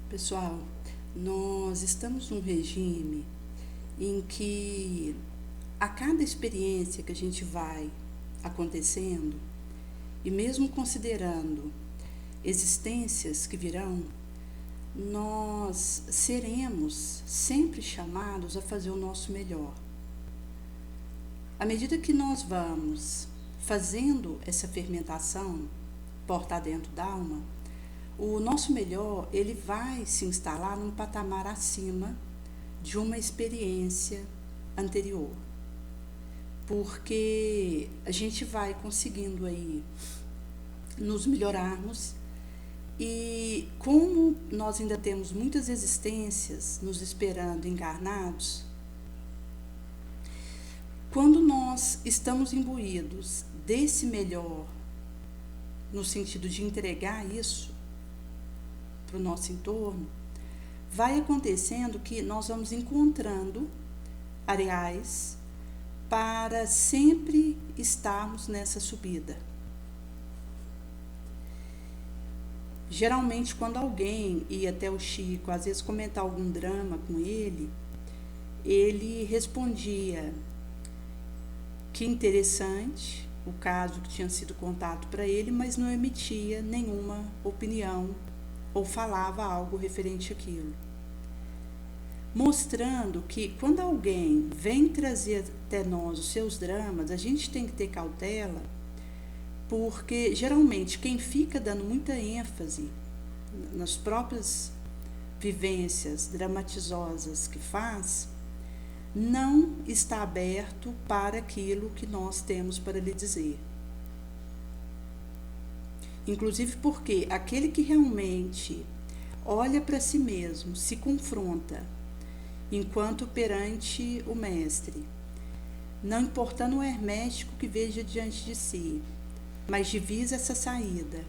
Pessoal, nós estamos num regime em que a cada experiência que a gente vai acontecendo, e mesmo considerando existências que virão, nós seremos sempre chamados a fazer o nosso melhor. À medida que nós vamos fazendo essa fermentação porta dentro da alma, o nosso melhor, ele vai se instalar num patamar acima de uma experiência anterior. Porque a gente vai conseguindo aí nos melhorarmos e como nós ainda temos muitas existências nos esperando encarnados, quando nós estamos imbuídos desse melhor, no sentido de entregar isso para o nosso entorno, vai acontecendo que nós vamos encontrando areais para sempre estarmos nessa subida. Geralmente, quando alguém ia até o Chico, às vezes comentar algum drama com ele respondia que interessante o caso que tinha sido contado para ele, mas não emitia nenhuma opinião ou falava algo referente àquilo. Mostrando que quando alguém vem trazer até nós os seus dramas, a gente tem que ter cautela, porque geralmente quem fica dando muita ênfase nas próprias vivências dramatizosas que faz, não está aberto para aquilo que nós temos para lhe dizer. Inclusive porque aquele que realmente olha para si mesmo, se confronta, enquanto perante o mestre, não importando o hermético que veja diante de si, mas divisa essa saída,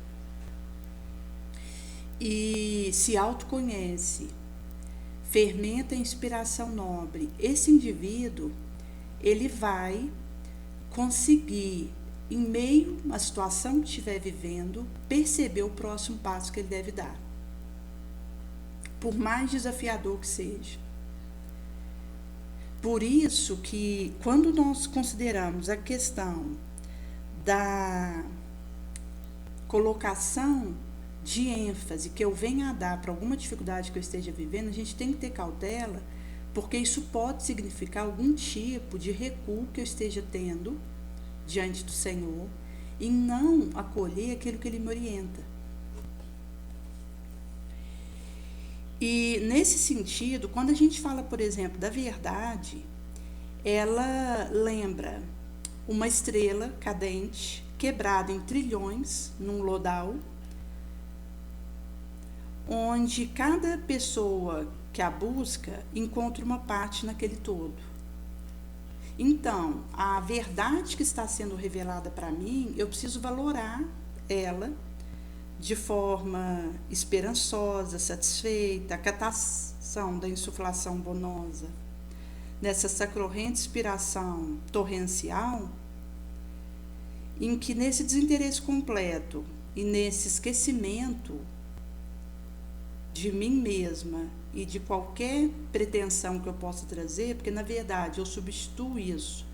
e se autoconhece, fermenta a inspiração nobre, esse indivíduo, ele vai conseguir, em meio à situação que estiver vivendo, perceber o próximo passo que ele deve dar, por mais desafiador que seja. Por isso que, quando nós consideramos a questão da colocação de ênfase que eu venha a dar para alguma dificuldade que eu esteja vivendo, a gente tem que ter cautela, porque isso pode significar algum tipo de recuo que eu esteja tendo diante do Senhor e não acolher aquilo que Ele me orienta. E nesse sentido, quando a gente fala, por exemplo, da verdade, ela lembra uma estrela cadente, quebrada em trilhões, num lodal, onde cada pessoa que a busca encontra uma parte naquele todo. Então, a verdade que está sendo revelada para mim, eu preciso valorar ela de forma esperançosa, satisfeita, a catação da insuflação bonosa, nessa sacrorrente inspiração torrencial, em que nesse desinteresse completo e nesse esquecimento de mim mesma e de qualquer pretensão que eu possa trazer, porque na verdade eu substituo isso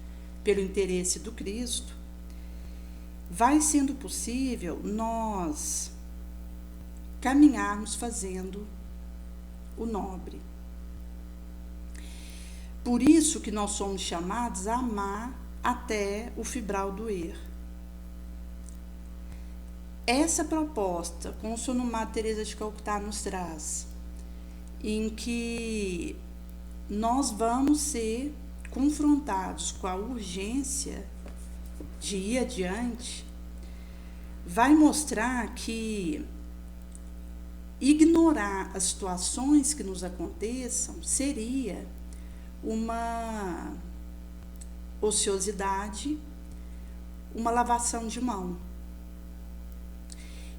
pelo interesse do Cristo, vai sendo possível nós caminharmos fazendo o nobre. Por isso que nós somos chamados a amar até o fibral doer. Essa proposta, como Sonomá Teresa de Calcutá nos traz, em que nós vamos ser confrontados com a urgência de ir adiante, vai mostrar que ignorar as situações que nos aconteçam seria uma ociosidade, uma lavação de mão.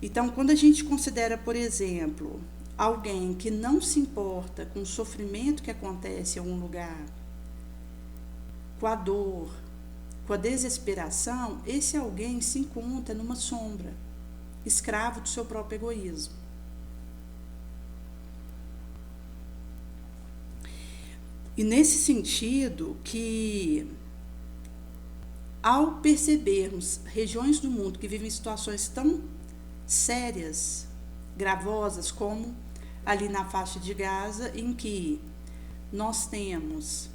Então, quando a gente considera, por exemplo, alguém que não se importa com o sofrimento que acontece em algum lugar, com a dor, com a desesperação, esse alguém se encontra numa sombra, escravo do seu próprio egoísmo. E nesse sentido que, ao percebermos regiões do mundo que vivem situações tão sérias, gravosas, como ali na faixa de Gaza, em que nós temos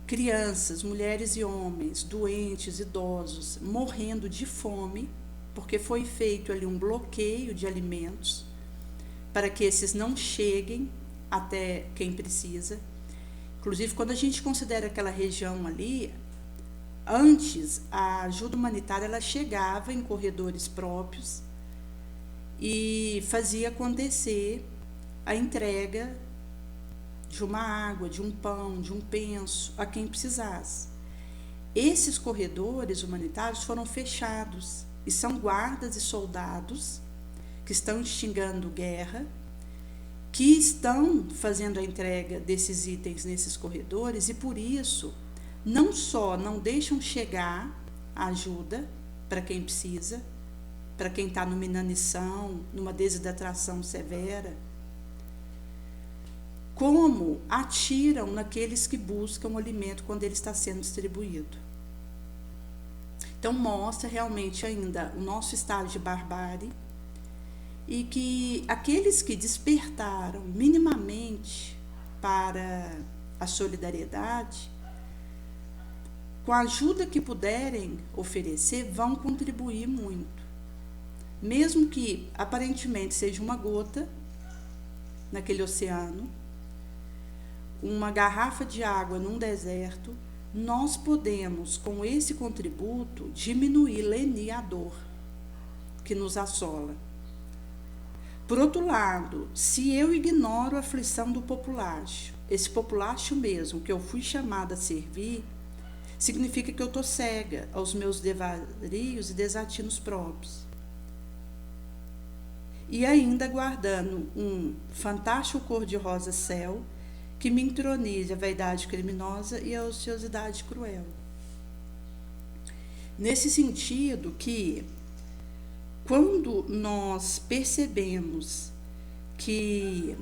crianças, mulheres e homens, doentes, idosos, morrendo de fome, porque foi feito ali um bloqueio de alimentos para que esses não cheguem até quem precisa. Inclusive, quando a gente considera aquela região ali, antes a ajuda humanitária ela chegava em corredores próprios e fazia acontecer a entrega de uma água, de um pão, de um penso a quem precisasse. Esses corredores humanitários foram fechados e são guardas e soldados que estão instigando guerra, que estão fazendo a entrega desses itens nesses corredores, e por isso não só não deixam chegar a ajuda para quem precisa, para quem está numa inanição, numa desidratação severa, como atiram naqueles que buscam o alimento quando ele está sendo distribuído. Então mostra realmente ainda o nosso estado de barbárie, e que aqueles que despertaram minimamente para a solidariedade, com a ajuda que puderem oferecer, vão contribuir muito. Mesmo que aparentemente seja uma gota naquele oceano, uma garrafa de água num deserto, nós podemos, com esse contributo, diminuir, lenir a dor que nos assola. Por outro lado, se eu ignoro a aflição do populacho, esse populacho mesmo que eu fui chamada a servir, significa que eu estou cega aos meus devarios e desatinos próprios. E ainda guardando um fantástico cor-de-rosa céu que me entronize a vaidade criminosa e a ociosidade cruel. Nesse sentido que, quando nós percebemos que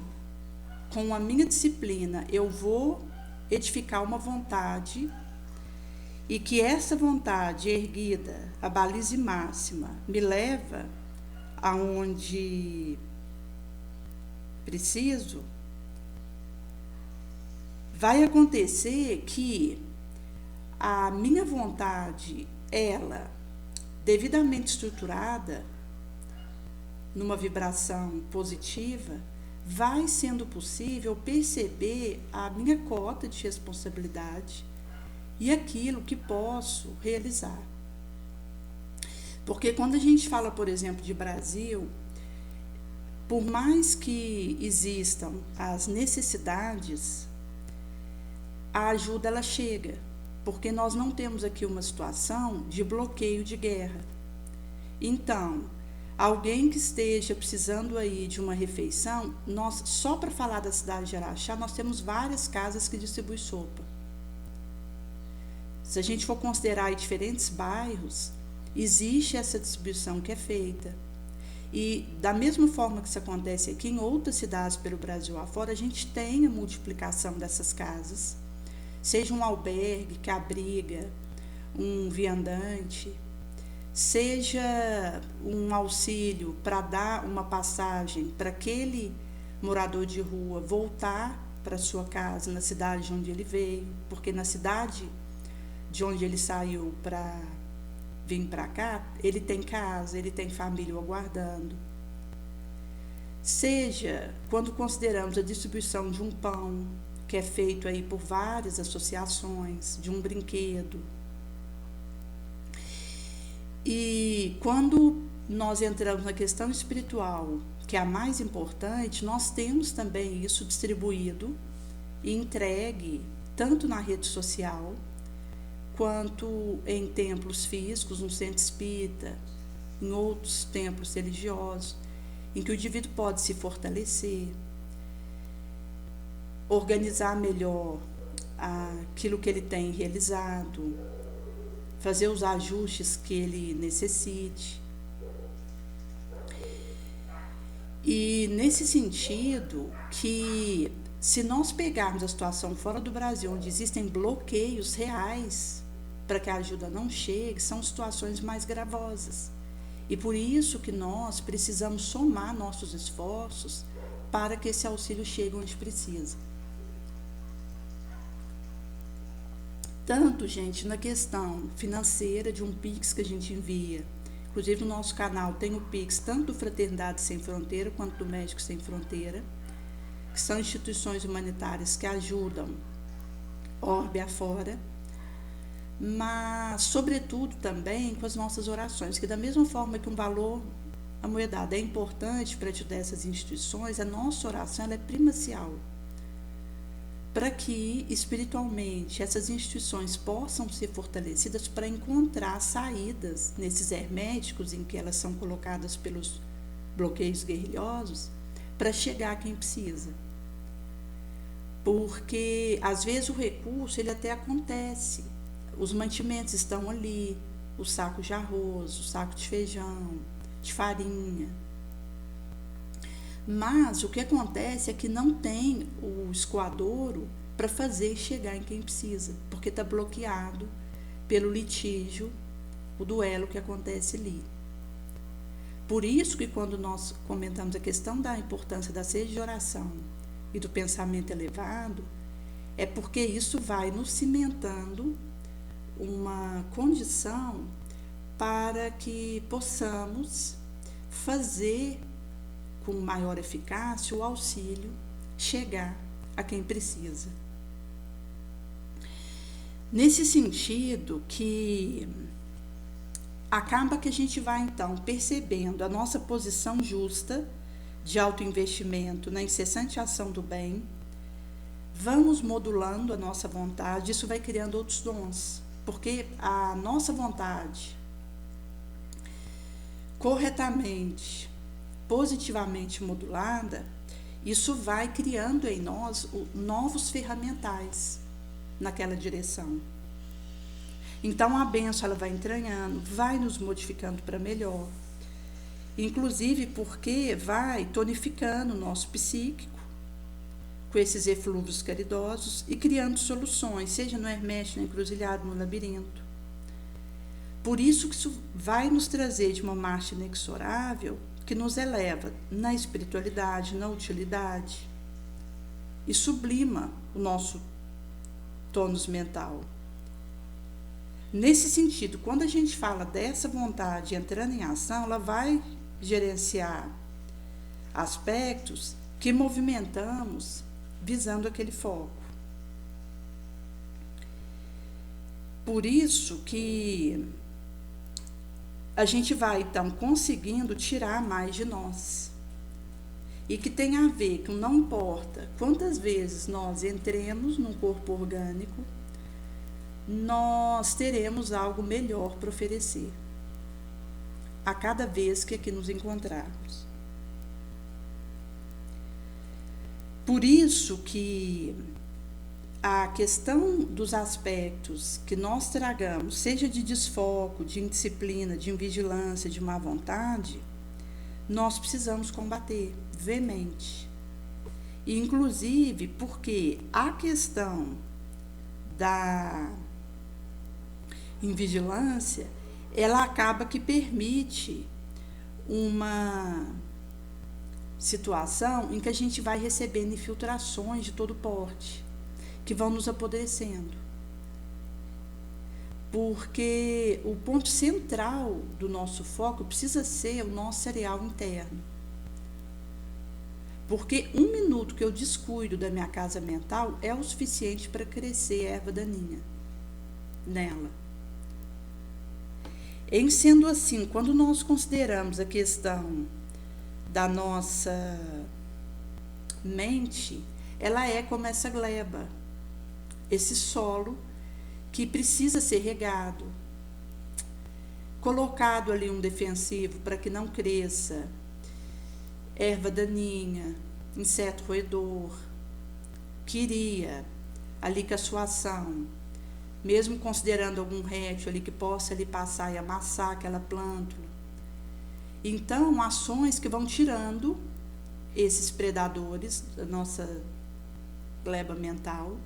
com a minha disciplina eu vou edificar uma vontade, e que essa vontade erguida à baliza máxima me leva aonde preciso, vai acontecer que a minha vontade, ela, devidamente estruturada, numa vibração positiva, vai sendo possível perceber a minha cota de responsabilidade e aquilo que posso realizar. Porque quando a gente fala, por exemplo, de Brasil, por mais que existam as necessidades, a ajuda ela chega, porque nós não temos aqui uma situação de bloqueio de guerra. Então, alguém que esteja precisando aí de uma refeição, nós, só para falar da cidade de Araxá, nós temos várias casas que distribuem sopa. Se a gente for considerar aí diferentes bairros, existe essa distribuição que é feita. E da mesma forma que isso acontece aqui em outras cidades pelo Brasil afora, a gente tem a multiplicação dessas casas, seja um albergue que abriga um viandante, seja um auxílio para dar uma passagem para aquele morador de rua voltar para sua casa na cidade de onde ele veio, porque na cidade de onde ele saiu para vir para cá, ele tem casa, ele tem família o aguardando. Seja quando consideramos a distribuição de um pão, que é feito aí por várias associações, de um brinquedo. E quando nós entramos na questão espiritual, que é a mais importante, nós temos também isso distribuído e entregue tanto na rede social, quanto em templos físicos, no centro espírita, em outros templos religiosos, em que o indivíduo pode se fortalecer, organizar melhor aquilo que ele tem realizado, fazer os ajustes que ele necessite. E nesse sentido que Se nós pegarmos a situação fora do Brasil, onde existem bloqueios reais para que a ajuda não chegue, são situações mais gravosas. E por isso que nós precisamos somar nossos esforços para que esse auxílio chegue onde precisa. Tanto, gente, na questão financeira de um Pix que a gente envia. Inclusive no nosso canal tem o Pix tanto do Fraternidade Sem Fronteira quanto do Médicos Sem Fronteira, que são instituições humanitárias que ajudam orbe afora, mas sobretudo também com as nossas orações, que da mesma forma que um valor amoedado é importante para ajudar essas instituições, a nossa oração ela é primacial, para que espiritualmente essas instituições possam ser fortalecidas para encontrar saídas nesses herméticos em que elas são colocadas pelos bloqueios guerrilhosos, para chegar a quem precisa. Porque às vezes o recurso ele até acontece, os mantimentos estão ali, o saco de arroz, o saco de feijão, de farinha. Mas o que acontece é que não tem o escoadouro para fazer chegar em quem precisa, porque está bloqueado pelo litígio, o duelo que acontece ali. Por isso que quando nós comentamos a questão da importância da sede de oração e do pensamento elevado, é porque isso vai nos cimentando uma condição para que possamos fazer com maior eficácia o auxílio chegar a quem precisa. Nesse sentido que acaba que a gente vai então percebendo a nossa posição justa de autoinvestimento na incessante ação do bem, vamos modulando a nossa vontade, isso vai criando outros dons, porque a nossa vontade corretamente, positivamente modulada, isso vai criando em nós novos ferramentais naquela direção. Então a bênção ela vai entranhando, vai nos modificando para melhor, inclusive porque vai tonificando o nosso psíquico com esses eflúvios caridosos e criando soluções, seja no hermético, no encruzilhado, no labirinto. Por isso que isso vai nos trazer de uma marcha inexorável que nos eleva na espiritualidade, na utilidade e sublima o nosso tônus mental. Nesse sentido, quando a gente fala dessa vontade entrando em ação, ela vai gerenciar aspectos que movimentamos visando aquele foco. Por isso que a gente vai, então, conseguindo tirar mais de nós. E que tem a ver com não importa quantas vezes nós entremos num corpo orgânico, nós teremos algo melhor para oferecer a cada vez que aqui nos encontrarmos. Por isso que a questão dos aspectos que nós tragamos, seja de desfoco, de indisciplina, de invigilância, de má vontade, nós precisamos combater veemente. E, inclusive, porque a questão da invigilância, ela acaba que permite uma situação em que a gente vai recebendo infiltrações de todo porte, que vão nos apodrecendo. Porque o ponto central do nosso foco precisa ser o nosso cereal interno. Porque 1 minuto que eu descuido da minha casa mental é o suficiente para crescer erva daninha nela. Em sendo assim, quando nós consideramos a questão da nossa mente, ela é como essa gleba, esse solo que precisa ser regado, colocado ali um defensivo para que não cresça erva daninha, inseto roedor, que iria ali com a sua ação, mesmo considerando algum réptil ali que possa ali passar e amassar aquela plântula. Então, ações que vão tirando esses predadores da nossa gleba mental.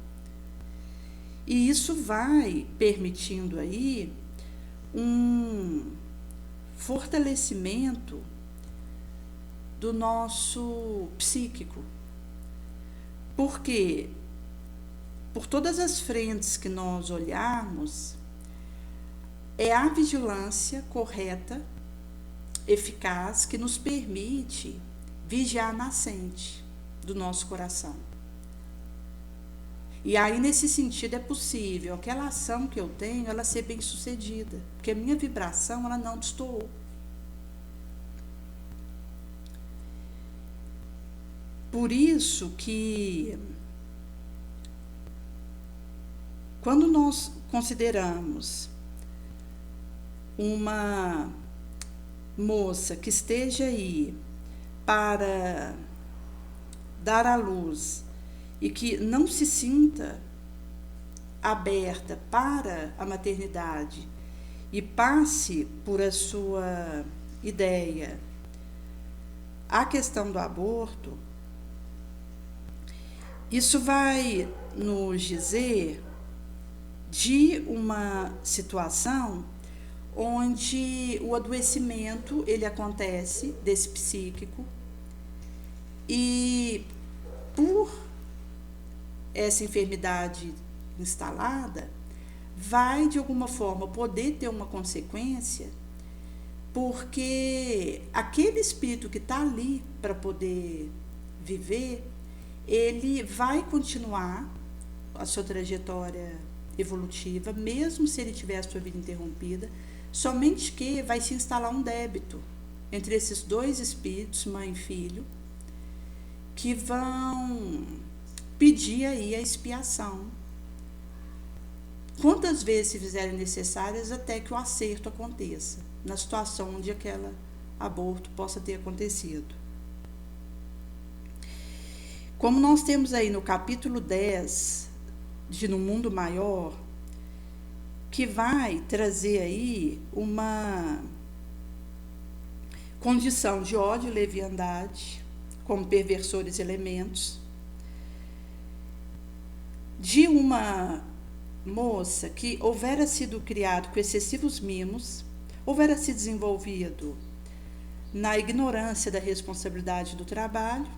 E isso vai permitindo aí um fortalecimento do nosso psíquico. Porque, por todas as frentes que nós olharmos, é a vigilância correta, eficaz, que nos permite vigiar a nascente do nosso coração. E aí, nesse sentido, é possível aquela ação que eu tenho, ela ser bem sucedida, porque a minha vibração, ela não destoou. Por isso que, quando nós consideramos uma moça que esteja aí para dar à luz e que não se sinta aberta para a maternidade e passe por a sua ideia a questão do aborto, isso vai nos dizer de uma situação onde o adoecimento ele acontece desse psíquico e por essa enfermidade instalada vai de alguma forma poder ter uma consequência, porque aquele espírito que está ali para poder viver, ele vai continuar a sua trajetória evolutiva, mesmo se ele tiver a sua vida interrompida, somente que vai se instalar um débito entre esses dois espíritos, mãe e filho, que vão pedir aí a expiação. Quantas vezes se fizerem necessárias até que o acerto aconteça, na situação onde aquele aborto possa ter acontecido. Como nós temos aí no capítulo 10 de No Mundo Maior, que vai trazer aí uma condição de ódio e leviandade como perversores elementos, de uma moça que houvera sido criado com excessivos mimos, houvera se desenvolvido na ignorância da responsabilidade do trabalho,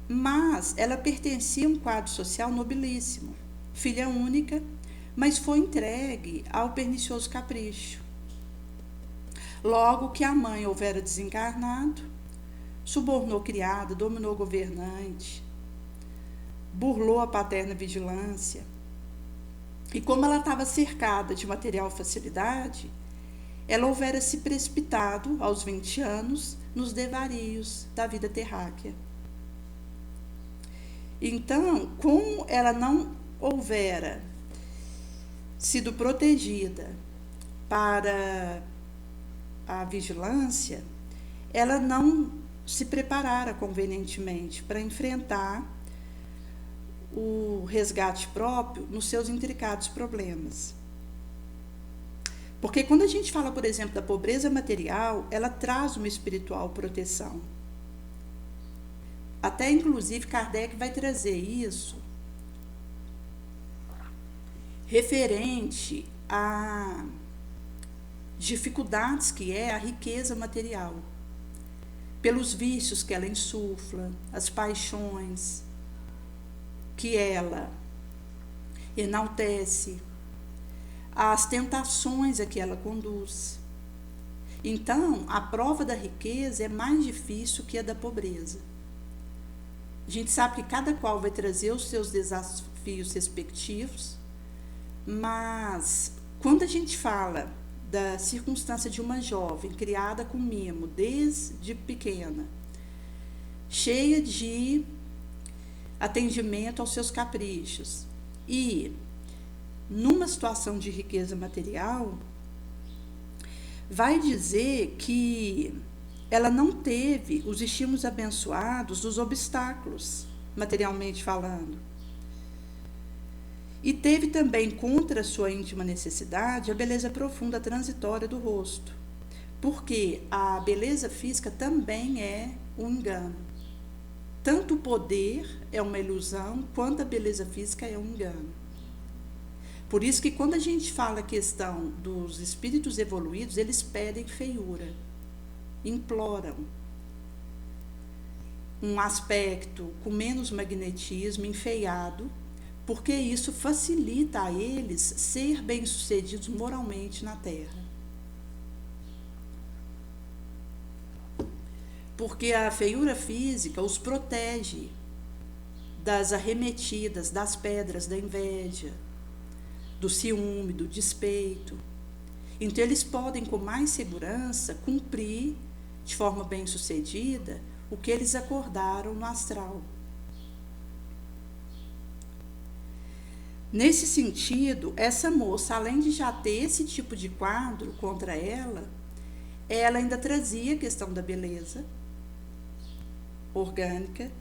mas ela pertencia a um quadro social nobilíssimo, filha única, mas foi entregue ao pernicioso capricho. Logo que a mãe houvera desencarnado, subornou criada, dominou governante, burlou a paterna vigilância, e como ela estava cercada de material facilidade, ela houvera se precipitado, aos 20 anos, nos devarios da vida terráquea. Então, como ela não houvera sido protegida para a vigilância, ela não se preparara convenientemente para enfrentar o resgate próprio nos seus intricados problemas. Porque quando a gente fala, por exemplo, da pobreza material, ela traz uma espiritual proteção. Até, inclusive, Kardec vai trazer isso referente a dificuldades que é a riqueza material, pelos vícios que ela insufla, as paixões que ela enaltece, as tentações a que ela conduz. Então, a prova da riqueza é mais difícil que a da pobreza. A gente sabe que cada qual vai trazer os seus desafios respectivos, mas quando a gente fala da circunstância de uma jovem criada com mimo desde pequena, cheia de atendimento aos seus caprichos e numa situação de riqueza material, vai dizer que ela não teve os estímulos abençoados dos obstáculos, materialmente falando. E teve também, contra a sua íntima necessidade, a beleza profunda transitória do rosto, porque a beleza física também é um engano. tanto o poder é uma ilusão, quanto a beleza física é um engano. Por isso que quando a gente fala a questão dos espíritos evoluídos, eles pedem feiura, imploram um aspecto com menos magnetismo, enfeiado, porque isso facilita a eles ser bem-sucedidos moralmente na Terra. Porque a feiura física os protege das arremetidas, das pedras da inveja, do ciúme, do despeito. Então eles podem com mais segurança cumprir de forma bem-sucedida o que eles acordaram no astral. Nesse sentido, essa moça, além de já ter esse tipo de quadro contra ela ainda trazia a questão da beleza orgânica,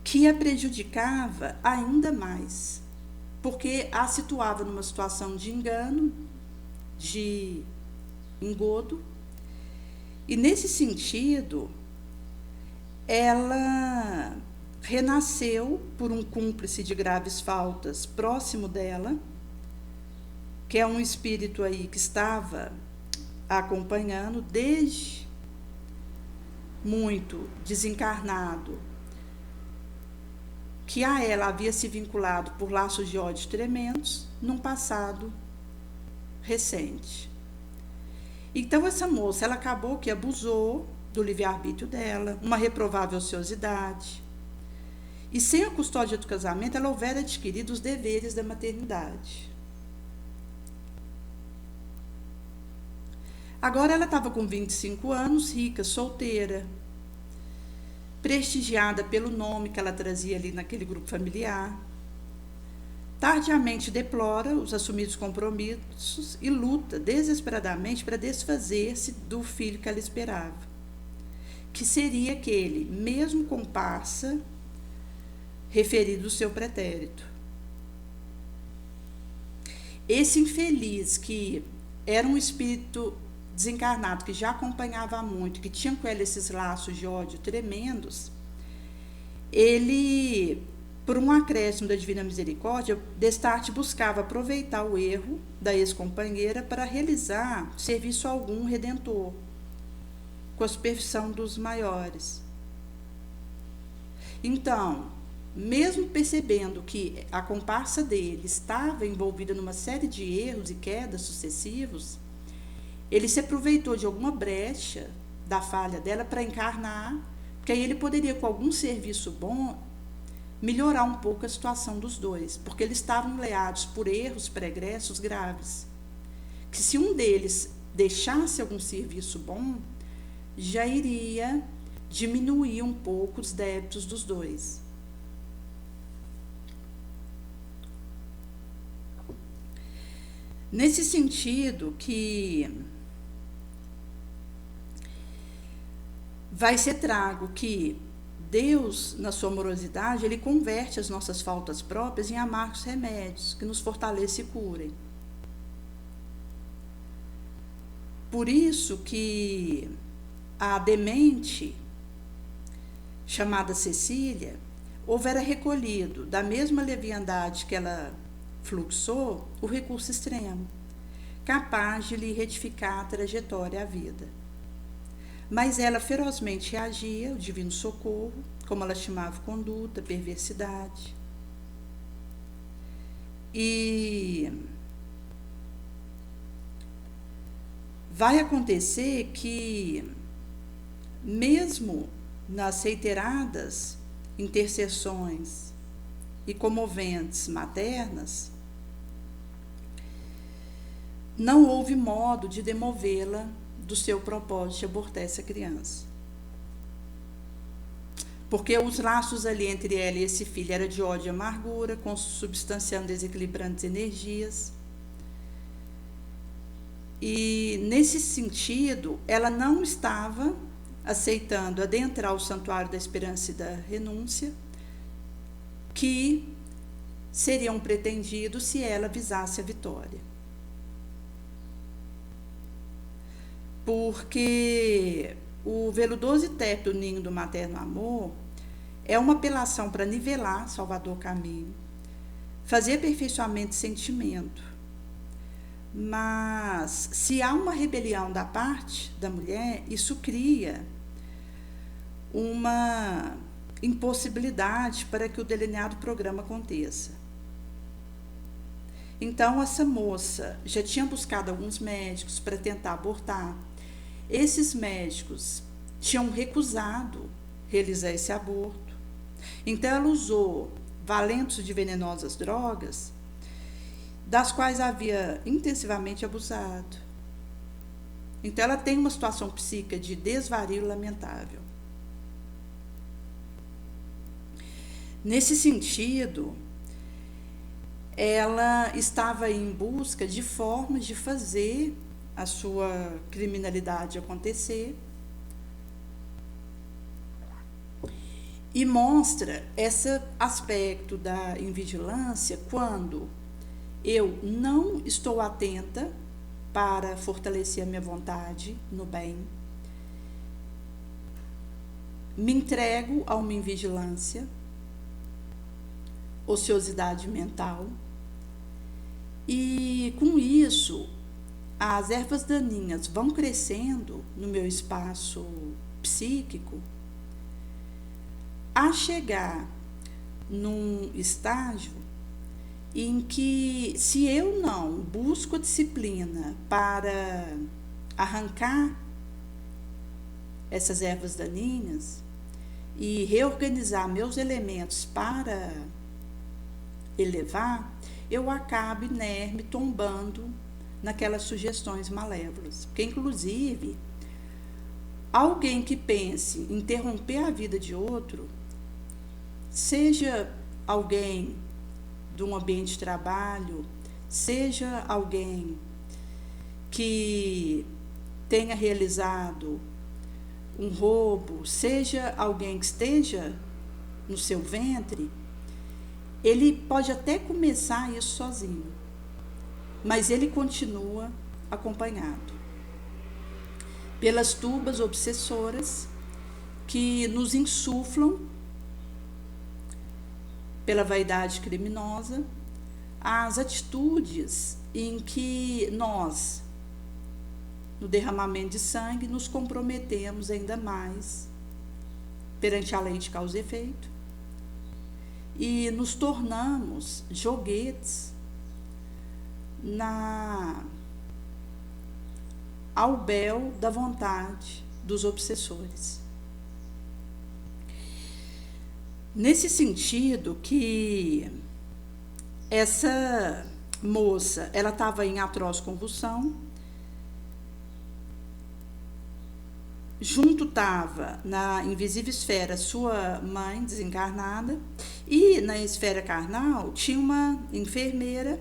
que a prejudicava ainda mais, porque a situava numa situação de engano, de engodo, e nesse sentido, ela renasceu por um cúmplice de graves faltas próximo dela, que é um espírito aí que estava acompanhando desde muito desencarnado, que a ela havia se vinculado por laços de ódio tremendos num passado recente. Então essa moça, ela acabou que abusou do livre-arbítrio dela, uma reprovável ociosidade, e sem a custódia do casamento, ela houvera adquirido os deveres da maternidade. Agora ela estava com 25 anos, rica, solteira, prestigiada pelo nome que ela trazia ali naquele grupo familiar. Tardiamente deplora os assumidos compromissos e luta desesperadamente para desfazer-se do filho que ela esperava, que seria aquele mesmo comparsa referido ao seu pretérito. Esse infeliz, que era um espírito desencarnado, que já acompanhava muito, que tinha com ela esses laços de ódio tremendos, ele, por um acréscimo da Divina Misericórdia, Destarte buscava aproveitar o erro da ex-companheira para realizar serviço algum redentor, com a supervisão dos maiores. Então, mesmo percebendo que a comparsa dele estava envolvida numa série de erros e quedas sucessivos, ele se aproveitou de alguma brecha da falha dela para encarnar, porque aí ele poderia, com algum serviço bom, melhorar um pouco a situação dos dois, porque eles estavam enleados por erros pregressos graves, que se um deles deixasse algum serviço bom, já iria diminuir um pouco os débitos dos dois. Nesse sentido que vai ser trago que Deus, na sua amorosidade, ele converte as nossas faltas próprias em amargos remédios, que nos fortalecem e curem. Por isso que a demente, chamada Cecília, houvera recolhido, da mesma leviandade que ela fluxou, o recurso extremo, capaz de lhe retificar a trajetória à vida. Mas ela ferozmente reagia ao divino socorro, como ela chamava conduta, perversidade. E vai acontecer que, mesmo nas reiteradas intercessões e comoventes maternas, não houve modo de demovê-la do seu propósito de abortar essa criança. Porque os laços ali entre ela e esse filho era de ódio e amargura, consubstanciando, desequilibrando as energias. E, nesse sentido, ela não estava aceitando adentrar o santuário da esperança e da renúncia, que seriam pretendidos se ela visasse a vitória. Porque o veludoso e térpido ninho do materno amor é uma apelação para nivelar Salvador Caminho, fazer aperfeiçoamento de sentimento. Mas se há uma rebelião da parte da mulher, isso cria uma impossibilidade para que o delineado programa aconteça. Então, essa moça já tinha buscado alguns médicos para tentar abortar. Esses médicos tinham recusado realizar esse aborto. Então, ela usou valentos de venenosas drogas, das quais havia intensivamente abusado. Então, ela tem uma situação psíquica de desvario lamentável. Nesse sentido, ela estava em busca de formas de fazer a sua criminalidade acontecer, e mostra esse aspecto da invigilância quando eu não estou atenta para fortalecer a minha vontade no bem, me entrego a uma invigilância, ociosidade mental, e com isso as ervas daninhas vão crescendo no meu espaço psíquico, a chegar num estágio em que, se eu não busco a disciplina para arrancar essas ervas daninhas e reorganizar meus elementos para elevar, eu acabo inerme, tombando naquelas sugestões malévolas. Porque, inclusive, alguém que pense em interromper a vida de outro, seja alguém de um ambiente de trabalho, seja alguém que tenha realizado um roubo, seja alguém que esteja no seu ventre, ele pode até começar isso sozinho, mas ele continua acompanhado pelas tubas obsessoras que nos insuflam, pela vaidade criminosa, as atitudes em que nós, no derramamento de sangue, nos comprometemos ainda mais perante a lei de causa e efeito e nos tornamos joguetes ao bel da vontade dos obsessores. Nesse sentido que essa moça, ela estava em atroz convulsão, junto estava na invisível esfera sua mãe desencarnada, e na esfera carnal tinha uma enfermeira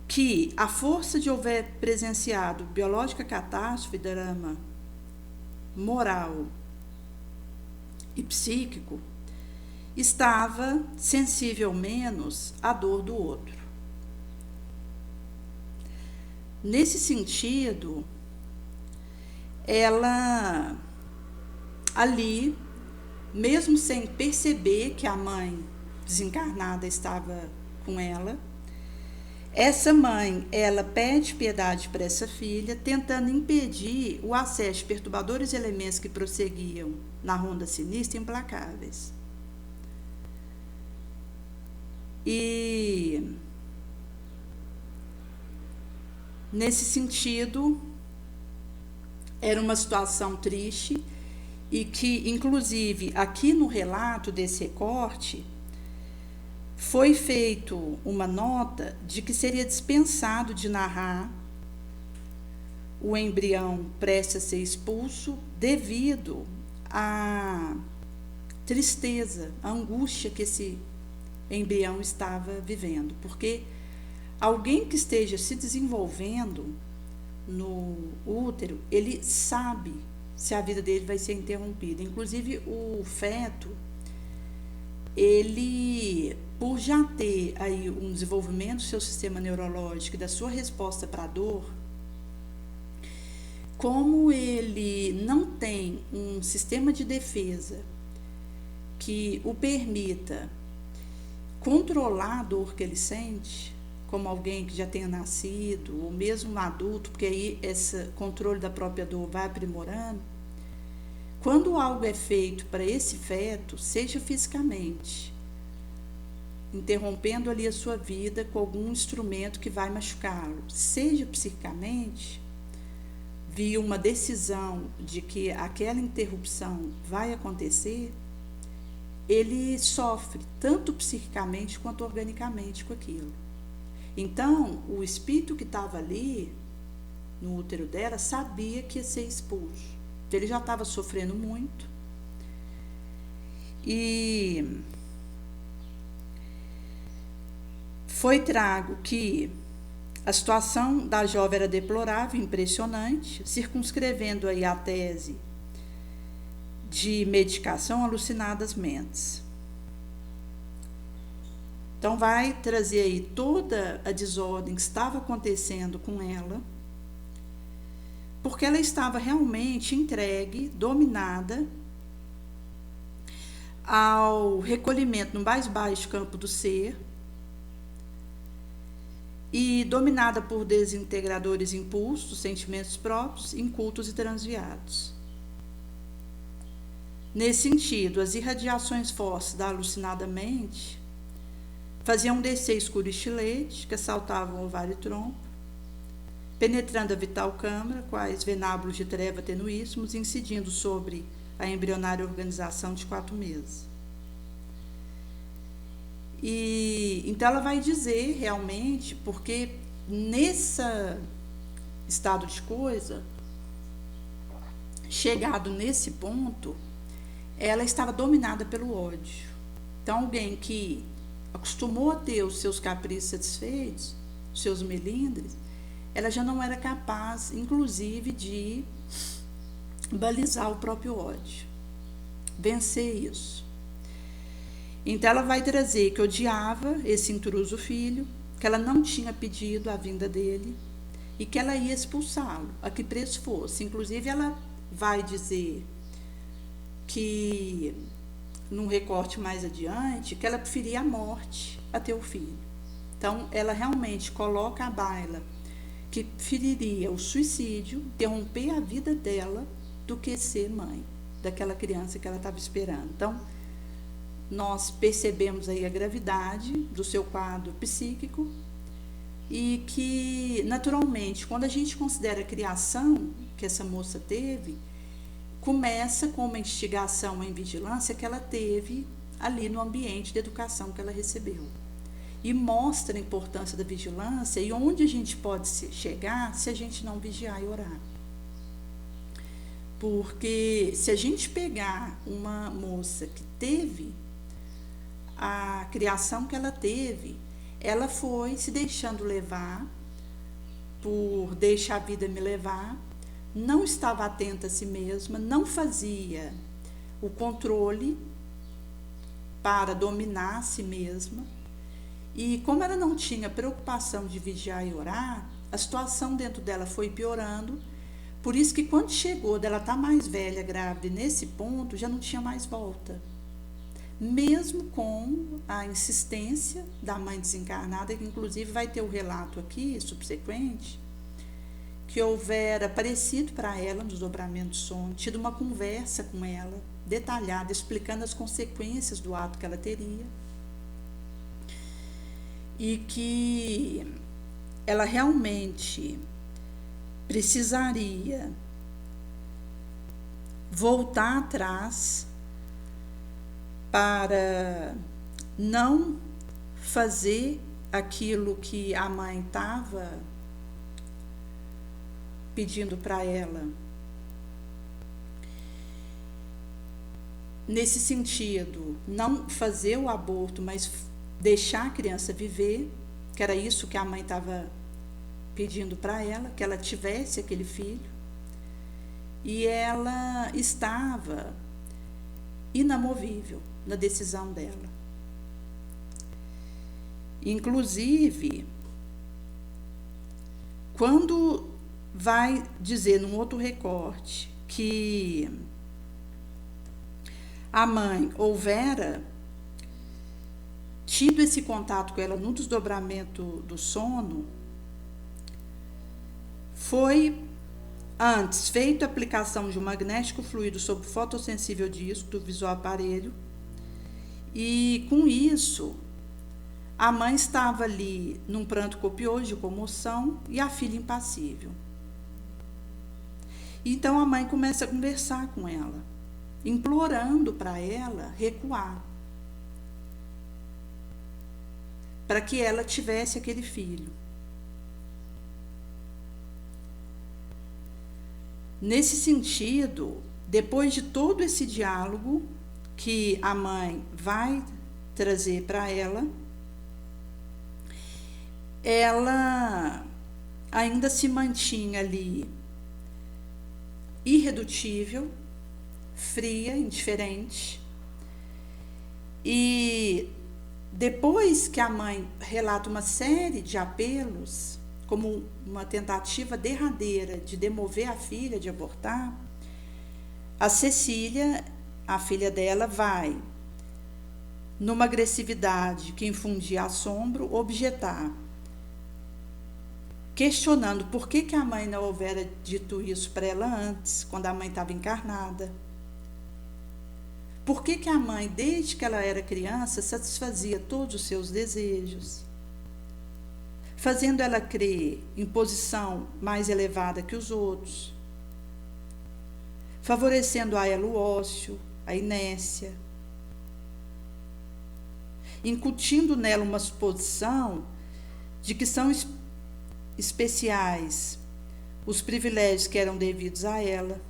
que, a força de haver presenciado biológica catástrofe, drama moral e psíquico, estava sensível menos à dor do outro. Nesse sentido, ela ali, mesmo sem perceber que a mãe desencarnada estava com ela, essa mãe, ela pede piedade para essa filha, tentando impedir o acesso de perturbadores elementos que prosseguiam na ronda sinistra implacáveis. E nesse sentido, era uma situação triste e que, inclusive, aqui no relato desse recorte, foi feito uma nota de que seria dispensado de narrar o embrião prestes a ser expulso devido à tristeza, à angústia que esse embrião estava vivendo. Porque alguém que esteja se desenvolvendo no útero, ele sabe se a vida dele vai ser interrompida. Inclusive, o feto, ele, por já ter aí um desenvolvimento do seu sistema neurológico e da sua resposta para a dor, como ele não tem um sistema de defesa que o permita controlar a dor que ele sente, como alguém que já tenha nascido, ou mesmo um adulto, porque aí esse controle da própria dor vai aprimorando. Quando algo é feito para esse feto, seja fisicamente, interrompendo ali a sua vida com algum instrumento que vai machucá-lo, seja psicicamente, via uma decisão de que aquela interrupção vai acontecer, ele sofre tanto psiquicamente quanto organicamente com aquilo. Então, o espírito que estava ali no útero dela sabia que ia ser expulso. Então, ele já estava sofrendo muito. E foi trago que a situação da jovem era deplorável, impressionante, circunscrevendo aí a tese de medicação alucinadas mentes. Então vai trazer aí toda a desordem que estava acontecendo com ela, porque ela estava realmente entregue, dominada ao recolhimento no mais baixo campo do ser, e dominada por desintegradores impulsos, sentimentos próprios, incultos e transviados. Nesse sentido, as irradiações fortes da alucinada mente faziam descer escuro estilete, que assaltavam o ovário e trompa, penetrando a vital câmara, quais venábulos de treva tenuíssimos, incidindo sobre a embrionária organização de 4 meses. E então ela vai dizer realmente, porque nesse estado de coisa, chegado nesse ponto, ela estava dominada pelo ódio. Então alguém que acostumou a ter os seus caprichos satisfeitos, os seus melindres, ela já não era capaz, inclusive, de balizar o próprio ódio, vencer isso. Então ela vai trazer que odiava esse intruso filho, que ela não tinha pedido a vinda dele e que ela ia expulsá-lo, a que preço fosse. Inclusive ela vai dizer que, num recorte mais adiante, que ela preferia a morte a ter o filho. Então ela realmente coloca à baila que preferiria o suicídio, interromper a vida dela, do que ser mãe daquela criança que ela estava esperando. Então nós percebemos aí a gravidade do seu quadro psíquico e que, naturalmente, quando a gente considera a criação que essa moça teve, começa com uma instigação em vigilância que ela teve ali no ambiente de educação que ela recebeu. E mostra a importância da vigilância e onde a gente pode chegar se a gente não vigiar e orar. Porque se a gente pegar uma moça que teve a criação que ela teve, ela foi se deixando levar por deixar a vida me levar, não estava atenta a si mesma, não fazia o controle para dominar a si mesma, e como ela não tinha preocupação de vigiar e orar, a situação dentro dela foi piorando. Por isso que quando chegou dela estar mais velha, grávida, nesse ponto, já não tinha mais volta. Mesmo com a insistência da mãe desencarnada, que inclusive vai ter o relato aqui, subsequente, que houvera aparecido para ela no desdobramento do sono, tido uma conversa com ela, detalhada, explicando as consequências do ato que ela teria, e que ela realmente precisaria voltar atrás para não fazer aquilo que a mãe estava pedindo para ela. Nesse sentido, não fazer o aborto, mas deixar a criança viver, que era isso que a mãe estava pedindo para ela, que ela tivesse aquele filho. E ela estava inamovível na decisão dela. Inclusive, quando vai dizer num outro recorte que a mãe houvera tido esse contato com ela no desdobramento do sono, foi antes feita a aplicação de um magnético fluido sobre o fotossensível disco do visual aparelho, e com isso a mãe estava ali num pranto copioso de comoção e a filha impassível. Então a mãe começa a conversar com ela, implorando para ela recuar, para que ela tivesse aquele filho. Nesse sentido, depois de todo esse diálogo que a mãe vai trazer para ela ainda se mantinha ali irredutível, fria, indiferente. E depois que a mãe relata uma série de apelos, como uma tentativa derradeira de demover a filha, de abortar, a Cecília, a filha dela, vai, numa agressividade que infundia assombro, objetar, questionando por que a mãe não houvera dito isso para ela antes, quando a mãe estava encarnada. Por que a mãe, desde que ela era criança, satisfazia todos os seus desejos, fazendo ela crer em posição mais elevada que os outros, favorecendo a ela o ócio, a inércia, incutindo nela uma suposição de que são especiais os privilégios que eram devidos a ela,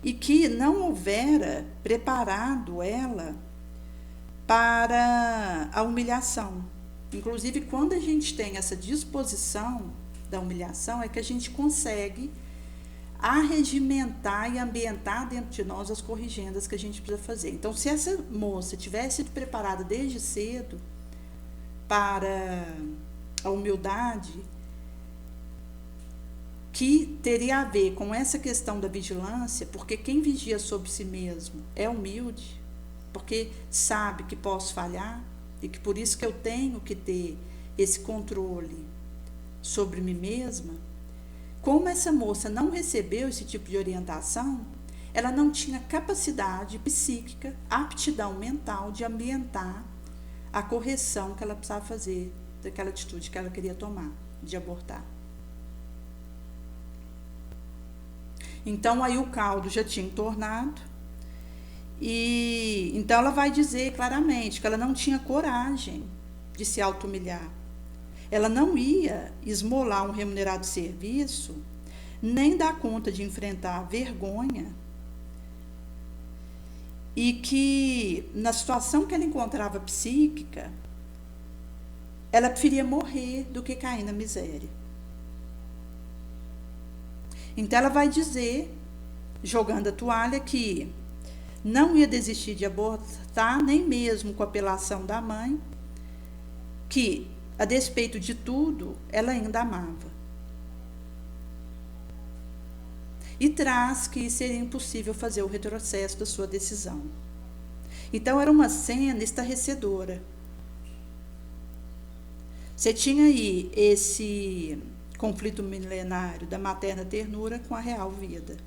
e que não houvera preparado ela para a humilhação. Inclusive, quando a gente tem essa disposição da humilhação, é que a gente consegue arregimentar e ambientar dentro de nós as corrigendas que a gente precisa fazer. Então, se essa moça tivesse sido preparada desde cedo para a humildade, que teria a ver com essa questão da vigilância, porque quem vigia sobre si mesmo é humilde, porque sabe que posso falhar e que por isso que eu tenho que ter esse controle sobre mim mesma. Como essa moça não recebeu esse tipo de orientação, ela não tinha capacidade psíquica, aptidão mental de ambientar a correção que ela precisava fazer daquela atitude que ela queria tomar, de abortar. Então, aí o caldo já tinha entornado, e então ela vai dizer claramente que ela não tinha coragem de se auto-humilhar. Ela não ia esmolar um remunerado serviço, nem dar conta de enfrentar a vergonha, e que, na situação que ela encontrava psíquica, ela preferia morrer do que cair na miséria. Então ela vai dizer, jogando a toalha, que não ia desistir de abortar, nem mesmo com a apelação da mãe, que, a despeito de tudo, ela ainda amava. E traz que seria impossível fazer o retrocesso da sua decisão. Então era uma cena estarrecedora. Você tinha aí esse conflito milenário da materna ternura com a real vida.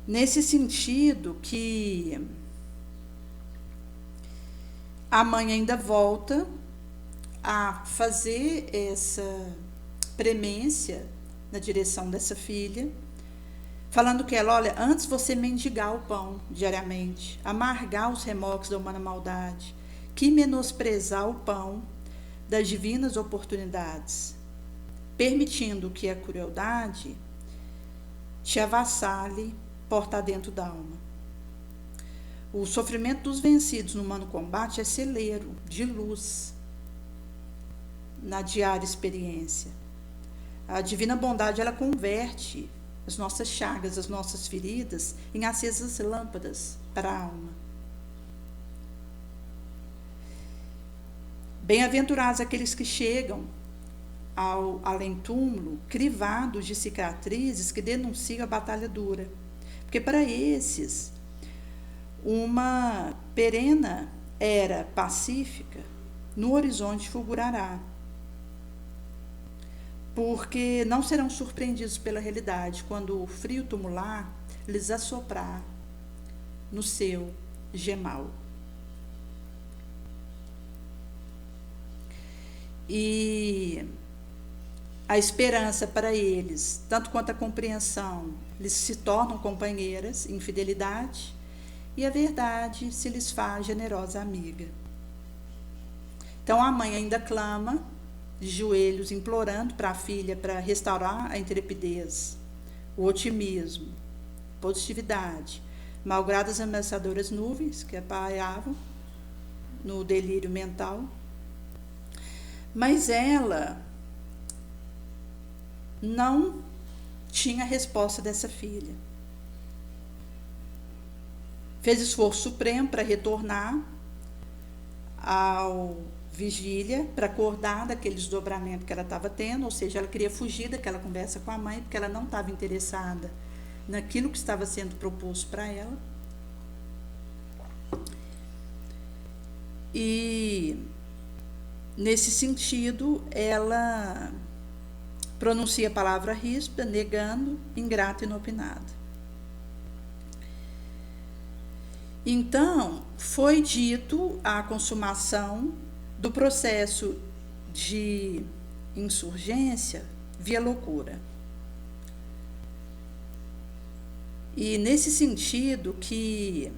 Nesse sentido que a mãe ainda volta a fazer essa premência na direção dessa filha, falando que ela, olha, antes você mendigar o pão diariamente, amargar os remorsos da humana maldade, que menosprezar o pão das divinas oportunidades, permitindo que a crueldade te avassale porta dentro da alma. O sofrimento dos vencidos no humano combate é celeiro de luz na diária experiência. A divina bondade, ela converte as nossas chagas, as nossas feridas, em acesas lâmpadas para a alma. Bem-aventurados aqueles que chegam ao além-túmulo crivados de cicatrizes que denunciam a batalha dura. Porque para esses, uma perena era pacífica no horizonte fulgurará, porque não serão surpreendidos pela realidade quando o frio tumular lhes assoprar no seu gemal. E a esperança para eles, tanto quanto a compreensão, lhes se tornam companheiras em fidelidade, e a verdade se lhes faz generosa amiga. Então a mãe ainda clama, de joelhos, implorando para a filha para restaurar a intrepidez, o otimismo, positividade, malgrado as ameaçadoras nuvens que apaiavam no delírio mental. Mas ela não tinha a resposta dessa filha. Fez esforço supremo para retornar ao vigília, para acordar daquele desdobramento que ela estava tendo, ou seja, ela queria fugir daquela conversa com a mãe, porque ela não estava interessada naquilo que estava sendo proposto para ela. E, nesse sentido, ela pronuncia a palavra ríspida, negando, ingrata e inopinada. Então, foi dito a consumação do processo de insurgência via loucura. E nesse sentido que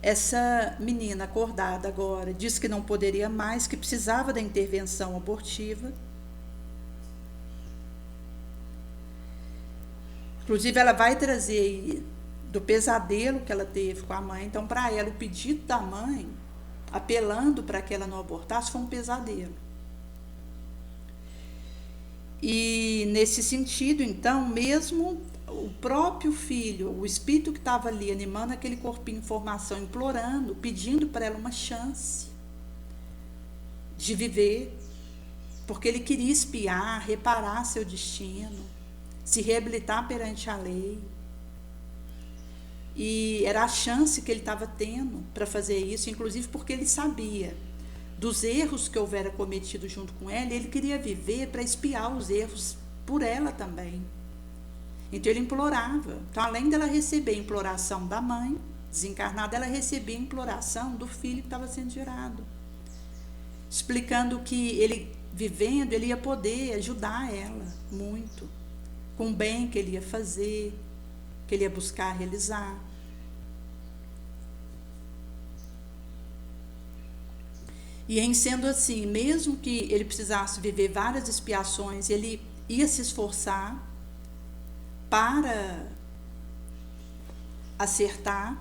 essa menina acordada agora disse que não poderia mais, que precisava da intervenção abortiva. Inclusive, ela vai trazer aí do pesadelo que ela teve com a mãe. Então, para ela, o pedido da mãe, apelando para que ela não abortasse, foi um pesadelo. E, nesse sentido, então, mesmo o próprio filho, o espírito que estava ali animando aquele corpinho em formação, implorando, pedindo para ela uma chance de viver, porque ele queria espiar, reparar seu destino, se reabilitar perante a lei. E era a chance que ele estava tendo para fazer isso, inclusive porque ele sabia dos erros que houvera cometido junto com ela, e ele queria viver para espiar os erros por ela também. Então ele implorava. Então, além dela receber a imploração da mãe desencarnada, ela recebia a imploração do filho que estava sendo gerado, explicando que ele, vivendo, ele ia poder ajudar ela muito, com o bem que ele ia fazer, que ele ia buscar realizar. E em sendo assim, mesmo que ele precisasse viver várias expiações, ele ia se esforçar para acertar.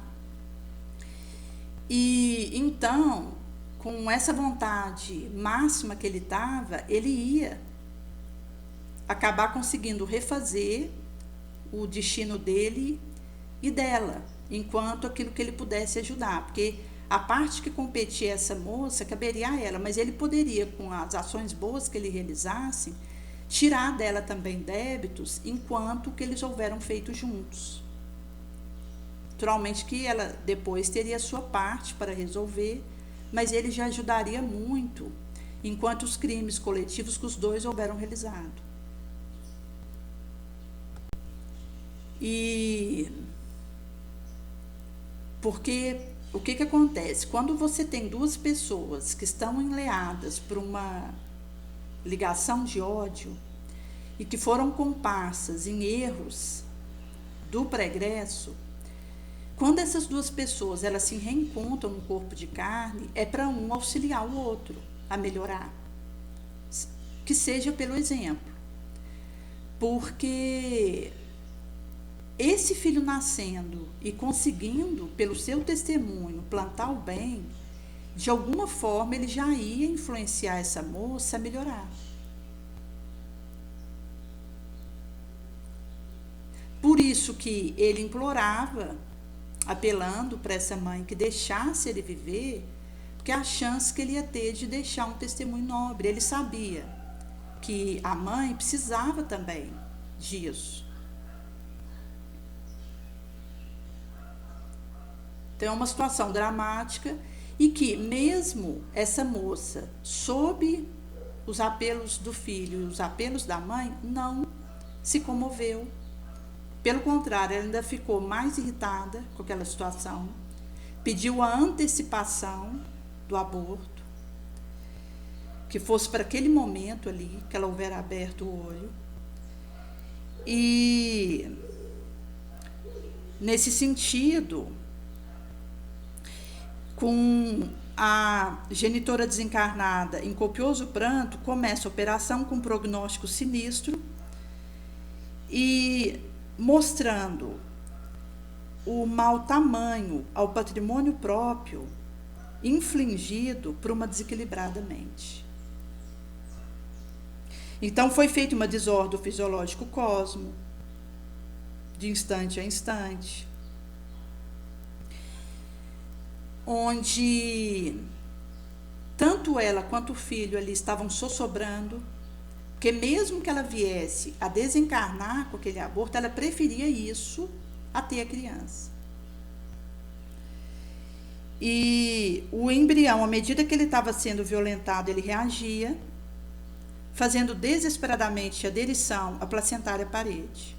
E então, com essa vontade máxima que ele estava, ele ia acabar conseguindo refazer o destino dele e dela, enquanto aquilo que ele pudesse ajudar, porque a parte que competia a essa moça caberia a ela, mas ele poderia, com as ações boas que ele realizasse, tirar dela também débitos, enquanto que eles houveram feito juntos. Naturalmente que ela depois teria a sua parte para resolver, mas ele já ajudaria muito, enquanto os crimes coletivos que os dois houveram realizado. E porque o que acontece? Quando você tem duas pessoas que estão enleadas por uma ligação de ódio e que foram comparsas em erros do pregresso, quando essas duas pessoas elas se reencontram no corpo de carne, é para um auxiliar o outro a melhorar, que seja pelo exemplo, porque esse filho nascendo e conseguindo, pelo seu testemunho, plantar o bem, de alguma forma ele já ia influenciar essa moça a melhorar. Por isso que ele implorava, apelando para essa mãe que deixasse ele viver, porque a chance que ele ia ter de deixar um testemunho nobre. Ele sabia que a mãe precisava também disso. Então é uma situação dramática e que mesmo essa moça, sob os apelos do filho e os apelos da mãe, não se comoveu. Pelo contrário, ela ainda ficou mais irritada com aquela situação, pediu a antecipação do aborto, que fosse para aquele momento ali, que ela houvera aberto o olho. E nesse sentido, com a genitora desencarnada em copioso pranto, começa a operação com prognóstico sinistro e mostrando o mau tamanho ao patrimônio próprio infligido por uma desequilibrada mente. Então foi feita uma desordem do fisiológico cosmo, de instante a instante, onde tanto ela quanto o filho ali estavam sossobrando, porque mesmo que ela viesse a desencarnar com aquele aborto, ela preferia isso a ter a criança. E o embrião, à medida que ele estava sendo violentado, ele reagia, fazendo desesperadamente a derição à placentária parede.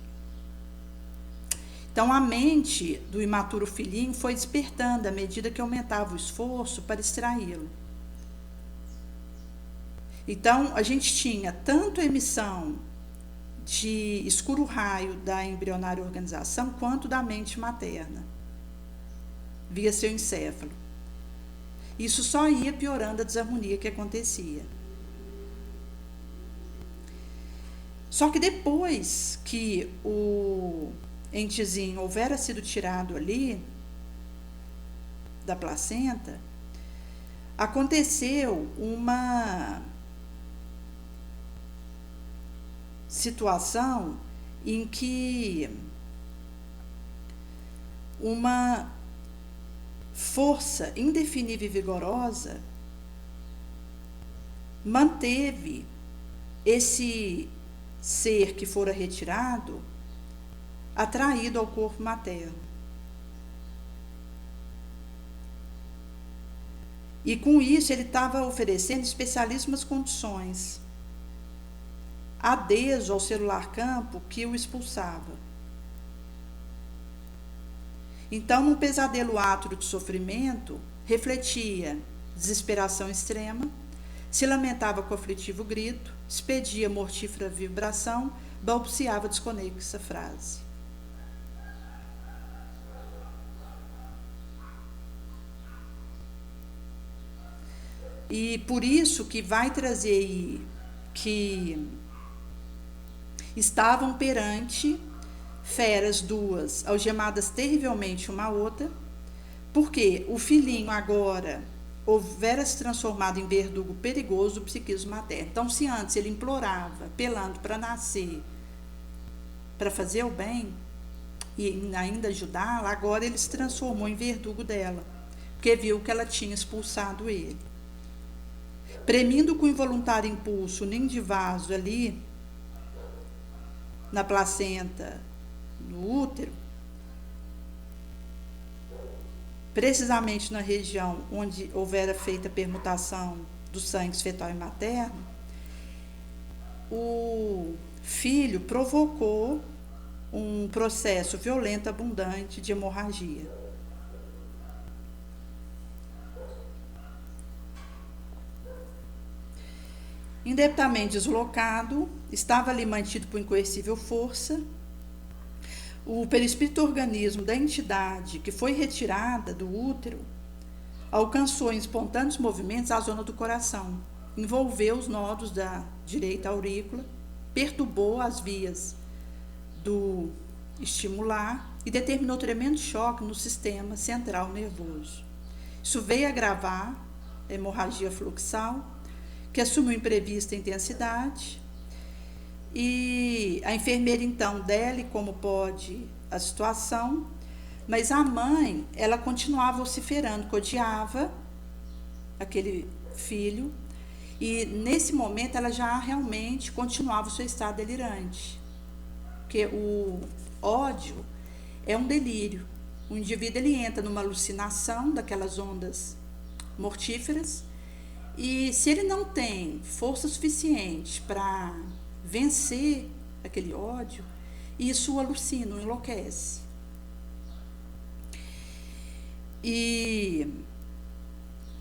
Então, a mente do imaturo filhinho foi despertando à medida que aumentava o esforço para extraí-lo. Então, a gente tinha tanto a emissão de escuro raio da embrionária organização, quanto da mente materna, via seu encéfalo. Isso só ia piorando a desarmonia que acontecia. Só que depois que o entezinho houvera sido tirado ali da placenta, aconteceu uma situação em que uma força indefinível e vigorosa manteve esse ser que fora retirado atraído ao corpo materno. E com isso ele estava oferecendo especialíssimas condições, adheso ao celular campo que o expulsava. Então, num pesadelo átrio de sofrimento, refletia desesperação extrema, se lamentava com aflitivo grito, expedia mortífera vibração, balbuciava desconexa frase. E por isso que vai trazer aí que estavam perante feras duas, algemadas terrivelmente uma a outra, porque o filhinho agora houvera se transformado em verdugo perigoso do psiquismo materno. Então, se antes ele implorava, apelando para nascer, para fazer o bem e ainda ajudá-la, agora ele se transformou em verdugo dela, porque viu que ela tinha expulsado ele. Premindo com involuntário impulso o ninho de vaso ali, na placenta, no útero, precisamente na região onde houvera feita a permutação dos sangues fetal e materno, o filho provocou um processo violento abundante de hemorragia. Indebitamente deslocado, estava ali mantido por incoercível força, o perispírito organismo da entidade que foi retirada do útero alcançou em espontâneos movimentos a zona do coração, envolveu os nódulos da direita aurícula, perturbou as vias do estimular e determinou tremendo choque no sistema central nervoso. Isso veio agravar a hemorragia fluxal, que assumiu imprevista intensidade, e a enfermeira então dele como pode a situação, mas a mãe, ela continuava vociferando que odiava aquele filho, e nesse momento ela já realmente continuava o seu estado delirante, porque o ódio é um delírio. O indivíduo ele entra numa alucinação daquelas ondas mortíferas, e se ele não tem força suficiente para vencer aquele ódio, isso o alucina, o enlouquece. E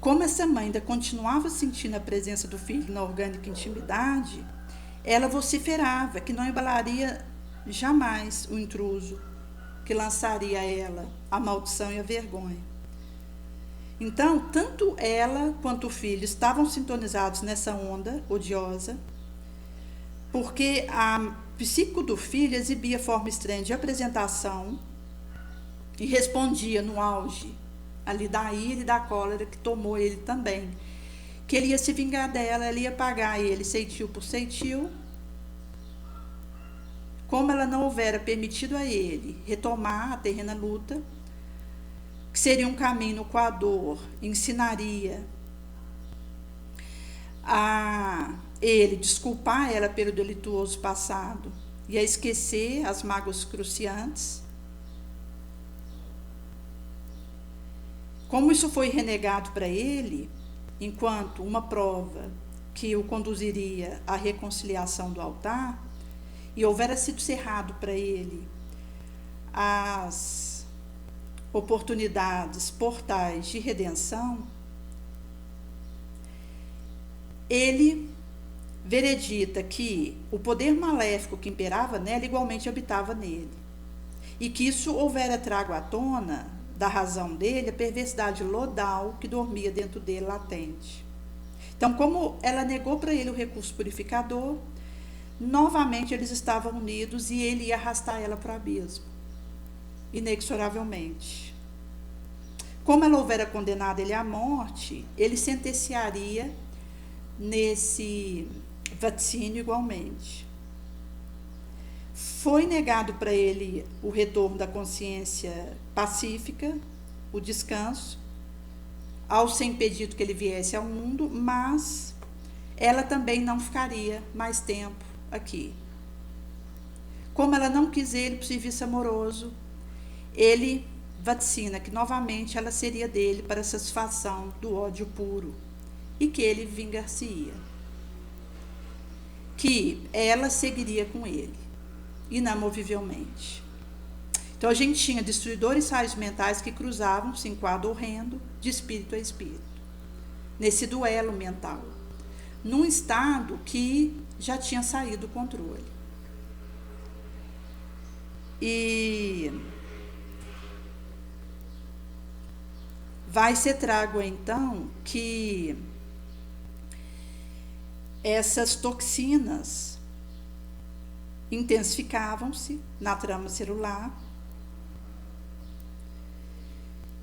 como essa mãe ainda continuava sentindo a presença do filho na orgânica intimidade, ela vociferava que não embalaria jamais o intruso, que lançaria a ela a maldição e a vergonha. Então, tanto ela quanto o filho estavam sintonizados nessa onda odiosa, porque a psíquico do filho exibia forma estranha de apresentação e respondia no auge ali da ira e da cólera que tomou ele também, que ele ia se vingar dela, ela ia pagar ele ceitil por ceitil. Como ela não houvera permitido a ele retomar a terrena luta, que seria um caminho no qual a dor ensinaria a ele desculpar ela pelo delituoso passado e a esquecer as mágoas cruciantes. Como isso foi renegado para ele, enquanto uma prova que o conduziria à reconciliação do altar, e houvera sido cerrado para ele as oportunidades, portais de redenção, ele veredita que o poder maléfico que imperava nela igualmente habitava nele, e que isso houvera trago à tona da razão dele a perversidade lodal que dormia dentro dele latente. Então, como ela negou para ele o recurso purificador, novamente eles estavam unidos e ele ia arrastar ela para o abismo, inexoravelmente. Como ela houvera condenado ele à morte, ele sentenciaria nesse vaticínio igualmente. Foi negado para ele o retorno da consciência pacífica, o descanso, ao ser impedido que ele viesse ao mundo, mas ela também não ficaria mais tempo aqui. Como ela não quis ele para o serviço amoroso, ele vaticina que novamente ela seria dele para a satisfação do ódio puro e que ele vingar-se-ia, que ela seguiria com ele inamovivelmente. Então a gente tinha destruidores raios mentais que cruzavam-se em quadro horrendo de espírito a espírito, nesse duelo mental, num estado que já tinha saído do controle. E vai ser trago então que essas toxinas intensificavam-se na trama celular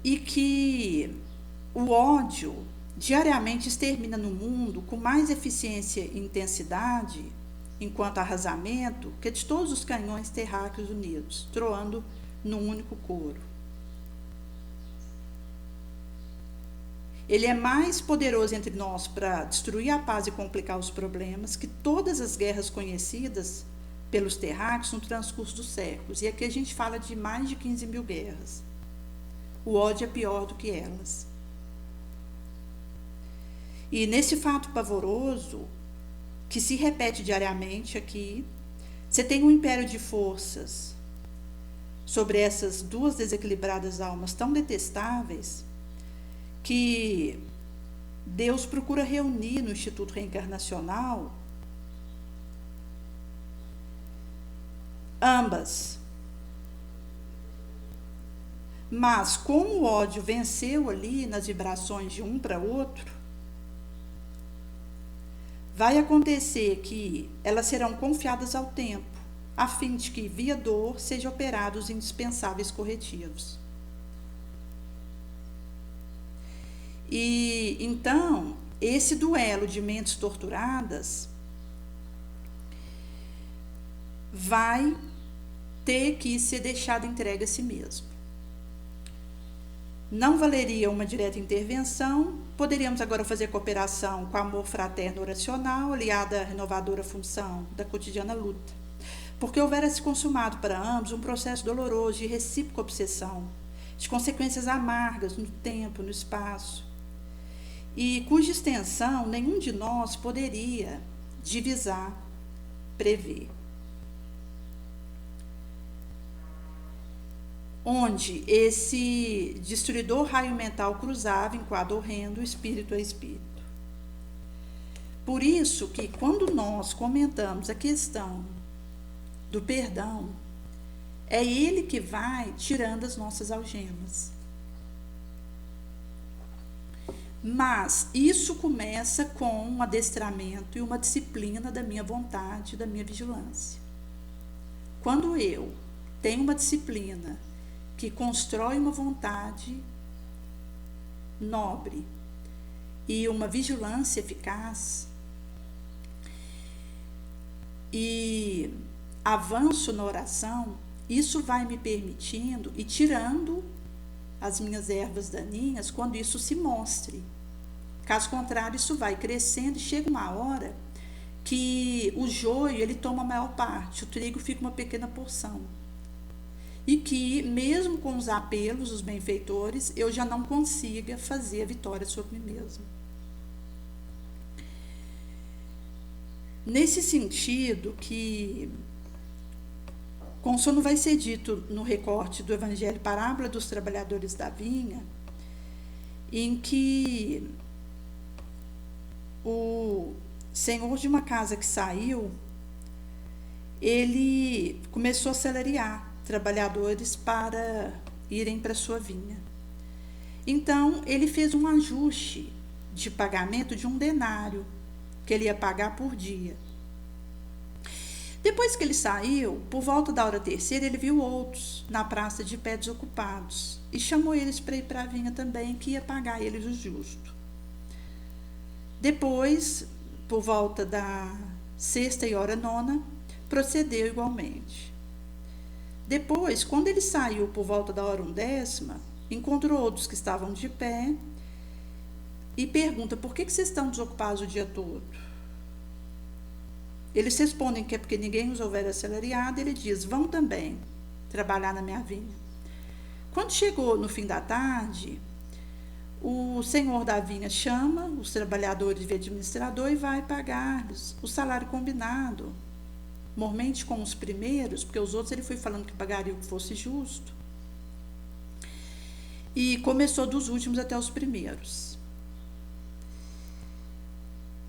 e que o ódio diariamente extermina no mundo com mais eficiência e intensidade, enquanto arrasamento, que de todos os canhões terráqueos unidos, troando num único coro. Ele é mais poderoso entre nós para destruir a paz e complicar os problemas que todas as guerras conhecidas pelos terráqueos no transcurso dos séculos. E aqui a gente fala de mais de 15 mil guerras. O ódio é pior do que elas. E nesse fato pavoroso, que se repete diariamente aqui, você tem um império de forças sobre essas duas desequilibradas almas tão detestáveis, que Deus procura reunir no Instituto Reencarnacional ambas. Mas como o ódio venceu ali nas vibrações de um para outro, vai acontecer que elas serão confiadas ao tempo, a fim de que, via dor, sejam operados os indispensáveis corretivos. E então, esse duelo de mentes torturadas vai ter que ser deixado entregue a si mesmo. Não valeria uma direta intervenção, Poderíamos agora fazer cooperação com amor fraterno oracional, aliada à renovadora função da cotidiana luta, porque houvera se consumado para ambos um processo doloroso de recíproca obsessão, de consequências amargas no tempo, no espaço, e cuja extensão nenhum de nós poderia divisar, prever. Onde esse destruidor raio mental cruzava em quadro horrendo, espírito a espírito. Por isso que quando nós comentamos a questão do perdão, é ele que vai tirando as nossas algemas. Mas isso começa com um adestramento e uma disciplina da minha vontade, da minha vigilância. Quando eu tenho uma disciplina que constrói uma vontade nobre e uma vigilância eficaz e avanço na oração, isso vai me permitindo e tirando as minhas ervas daninhas quando isso se mostre. Caso contrário, isso vai crescendo e chega uma hora que o joio ele toma a maior parte, o trigo fica uma pequena porção. E que, mesmo com os apelos dos benfeitores, eu já não consiga fazer a vitória sobre mim mesmo. Nesse sentido que, consono vai ser dito no recorte do Evangelho Parábola dos Trabalhadores da Vinha, em que o senhor de uma casa que saiu, ele começou a salariar trabalhadores para irem para sua vinha. Então, ele fez um ajuste de pagamento de 1 denário, que ele ia pagar por dia. Depois que ele saiu, por volta da hora terceira, ele viu outros na praça de pé desocupados e chamou eles para ir para a vinha também, que ia pagar eles o justo. Depois, por volta da sexta e hora nona, procedeu igualmente. Depois, quando ele saiu por volta da hora 1/10, encontrou outros que estavam de pé e pergunta: por que vocês estão desocupados o dia todo? Eles respondem que é porque ninguém os houver assalariado. Ele diz: vão também trabalhar na minha vinha. Quando chegou no fim da tarde, o senhor da vinha chama os trabalhadores de administrador e vai pagar-lhes o salário combinado. Mormente com os primeiros, porque os outros ele foi falando que pagaria o que fosse justo. E começou dos últimos até os primeiros.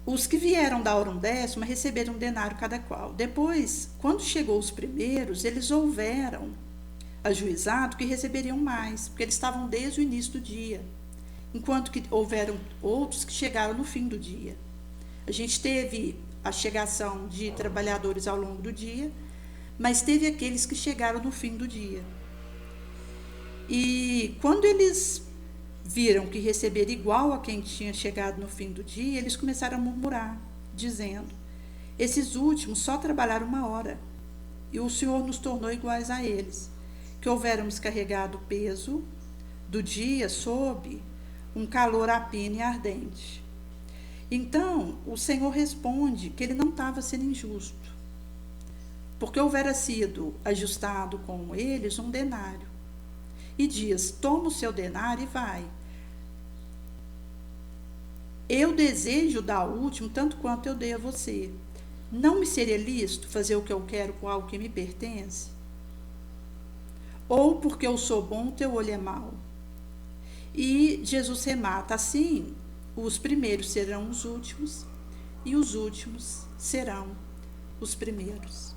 Os que vieram da hora 1/10 receberam 1 denário cada qual. Depois, quando chegou os primeiros, eles houveram ajuizado que receberiam mais, porque eles estavam desde o início do dia, enquanto que houveram outros que chegaram no fim do dia. A gente teve a chegação de trabalhadores ao longo do dia, mas teve aqueles que chegaram no fim do dia. E quando eles viram que receberam igual a quem tinha chegado no fim do dia, eles começaram a murmurar, dizendo: esses últimos só trabalharam 1 hora, e o Senhor nos tornou iguais a eles, que houvéramos carregado o peso do dia sob um calor apino e ardente. Então, o Senhor responde que ele não estava sendo injusto, porque houvera sido ajustado com eles 1 denário. E diz: toma o seu denário e vai. Eu desejo dar o último tanto quanto eu dei a você. Não me seria lícito fazer o que eu quero com algo que me pertence? Ou porque eu sou bom, teu olho é mau? E Jesus remata assim: os primeiros serão os últimos, e os últimos serão os primeiros.